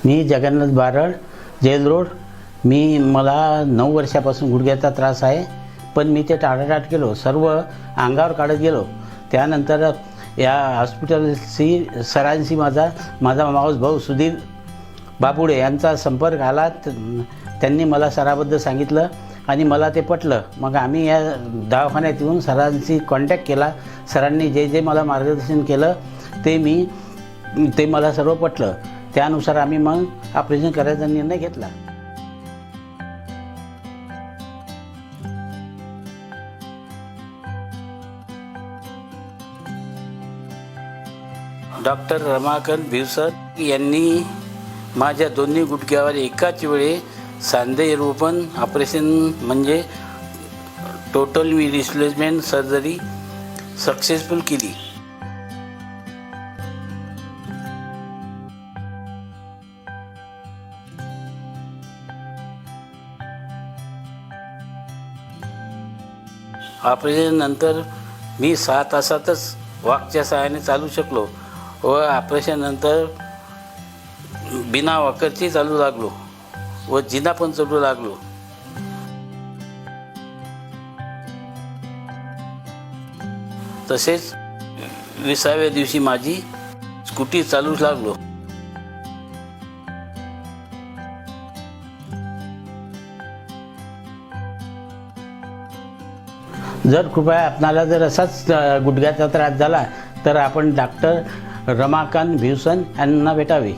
मी Jagannath Barad, gel road. मला 9 वर्षापासून गुडघ्याचा त्रास आहे, पण मी ते टाळाटाळ केलो, सर्व अंगावर काढत गेलो. त्यानंतर या हॉस्पिटलशी सरांशी माझा मावस भाऊ सुधीर बापुडे यांचा संपर्क आला. त्यांनी मला सराबद्दल सांगितलं आणि मला ते पटलं. मग आम्ही या दवाखान्यात येऊन सरांशी कॉन्टॅक्ट केला. सरांनी जे मला मार्गदर्शन केलं ते मला सर्व पटलं. त्यानुसार आम्ही मग ऑपरेशन करायचा निर्णय घेतला. डॉक्टर रमाकांत भिवसर यांनी माझ्या दोन्ही गुडघ्यावर एकाच वेळी सांधे रोपण ऑपरेशन म्हणजे टोटल रिप्लेसमेंट सर्जरी सक्सेसफुल केली. ऑपरेशन नंतर मी 6 तासातच वॉकच्या सहाय्याने चालू शकलो व ऑपरेशन नंतर बिना वॉकरची चालू लागलो व जिना पण चढू लागलो. तसेच 20व्या दिवशी माझी स्कूटी चालू लागलो. जर कृपया आपणाला जर असाच गुडघ्याचा त्रास झाला तर आपण डॉक्टर रमाकांत भिवसन यांना भेटावे.